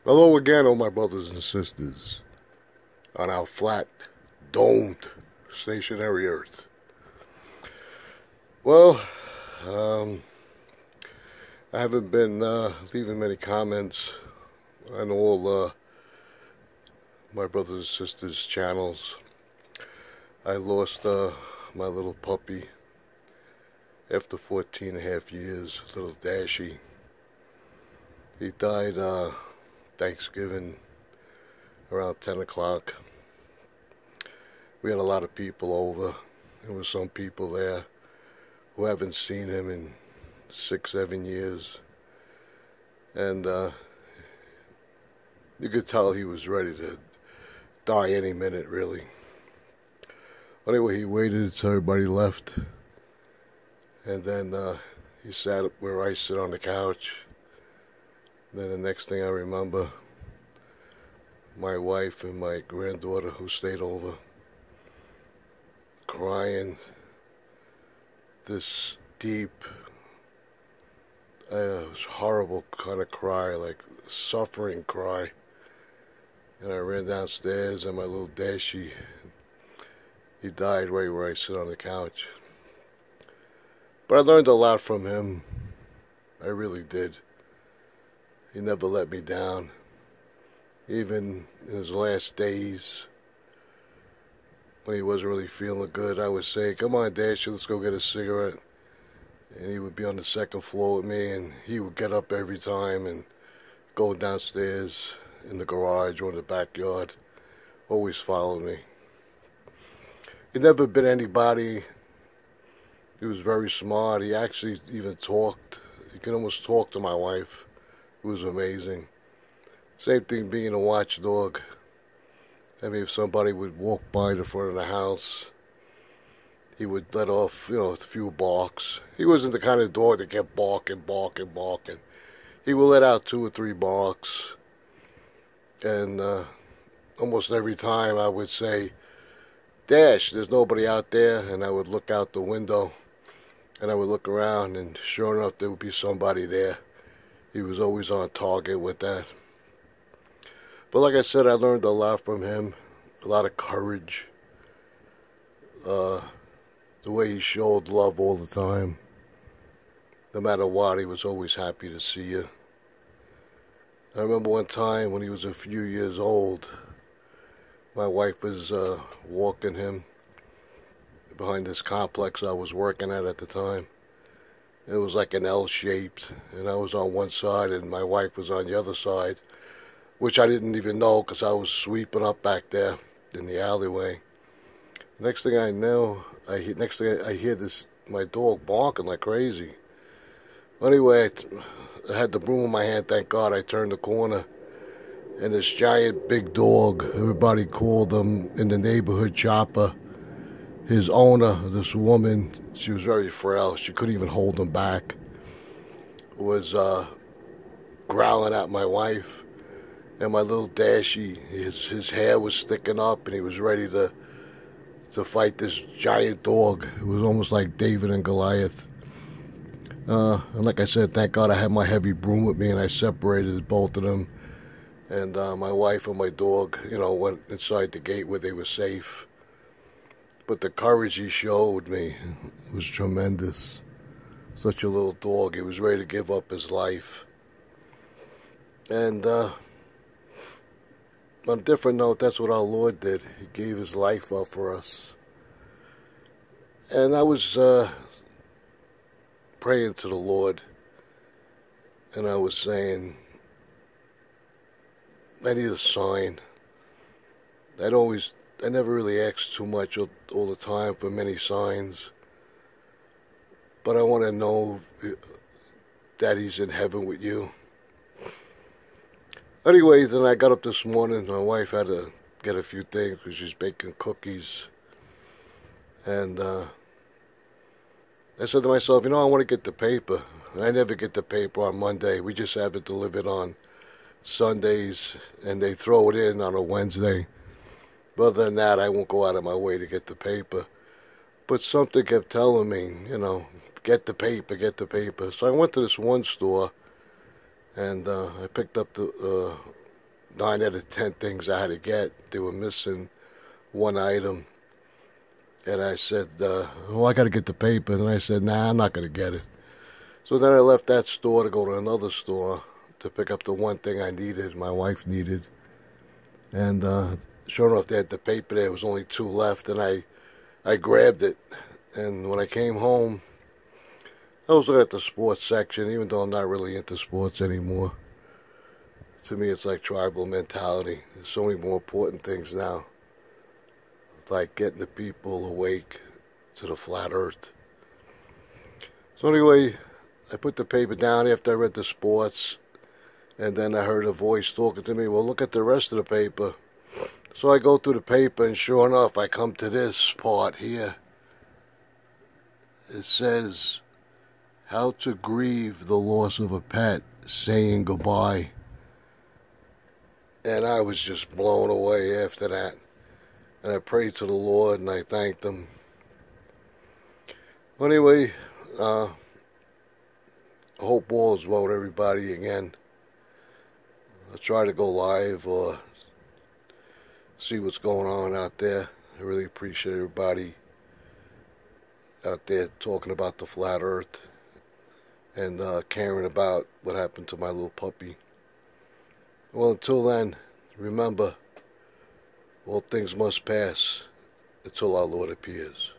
Hello again, all my brothers and sisters, on our flat, domed, stationary Earth. Well, um, I haven't been leaving many comments on all my brothers and sisters' channels. I lost my little puppy after 14 and a half years, little Dashy. He died Thanksgiving around 10 o'clock. We had a lot of people over. There were some people there who haven't seen him in 6, 7 years. And you could tell he was ready to die any minute, really. Anyway, he waited until everybody left. And then he sat up where I sit on the couch. Then the next thing I remember, my wife and my granddaughter who stayed over, crying this deep, horrible kind of cry, like suffering cry. And I ran downstairs, and my little Dashy, he died right where I sit on the couch. But I learned a lot from him. I really did. He never let me down. Even in his last days, when he wasn't really feeling good, I would say, "Come on, Dashy, let's go get a cigarette." And he would be on the second floor with me, and he would get up every time and go downstairs in the garage or in the backyard. Always follow me. He never been anybody. He was very smart. He actually even talked. He could almost talk to my wife. It was amazing. Same thing being a watchdog. I mean, if somebody would walk by the front of the house, he would let off, a few barks. He wasn't the kind of dog that kept barking, barking, barking. He would let out 2 or 3 barks. And almost every time I would say, "Dash, there's nobody out there." And I would look out the window, and I would look around, and sure enough, there would be somebody there. He was always on target with that. But like I said, I learned a lot from him. A lot of courage. The way he showed love all the time. No matter what, he was always happy to see you. I remember one time when he was a few years old, my wife was walking him behind this complex I was working at the time. It was like an L-shaped, and I was on one side and my wife was on the other side, which I didn't even know because I was sweeping up back there in the alleyway. Next thing I know, I hear this, my dog barking like crazy. Anyway, I had the broom in my hand, thank God. I turned the corner, and this giant big dog, everybody called him in the neighborhood Chopper. His owner, this woman, she was very frail. She couldn't even hold him back. Was growling at my wife. And my little Dashy, his hair was sticking up, and he was ready to fight this giant dog. It was almost like David and Goliath. And like I said, thank God I had my heavy broom with me, and I separated both of them. And my wife and my dog, went inside the gate where they were safe. But the courage he showed me was tremendous. Such a little dog. He was ready to give up his life. And on a different note, that's what our Lord did. He gave his life up for us. And I was praying to the Lord, and I was saying, I need a sign. I never really asked too much all the time for many signs. But I want to know that he's in heaven with you. Anyway, then I got up this morning. My wife had to get a few things because she's baking cookies. And I said to myself, I want to get the paper. I never get the paper on Monday. We just have it delivered on Sundays, and they throw it in on a Wednesday. But other than that, I won't go out of my way to get the paper. But something kept telling me, get the paper, get the paper. So I went to this one store, and I picked up 9 out of 10 things I had to get. They were missing one item. And I said, oh, I got to get the paper. And I said, nah, I'm not going to get it. So then I left that store to go to another store to pick up the one thing I needed, my wife needed. And sure enough, they had the paper there. There was only 2 left. And I grabbed it. And when I came home, I was looking at the sports section, even though I'm not really into sports anymore. To me, it's like tribal mentality. There's so many more important things now. Like getting the people awake to the flat earth. So anyway, I put the paper down after I read the sports, and then I heard a voice talking to me, well, look at the rest of the paper. So I go through the paper, and sure enough, I come to this part here. It says, how to grieve the loss of a pet, saying goodbye. And I was just blown away after that. And I prayed to the Lord and I thanked Him. Anyway, I hope all is well with everybody again. I'll try to go live or see what's going on out there. I really appreciate everybody out there talking about the flat earth and caring about what happened to my little puppy. Well, until then, remember, all things must pass until our Lord appears.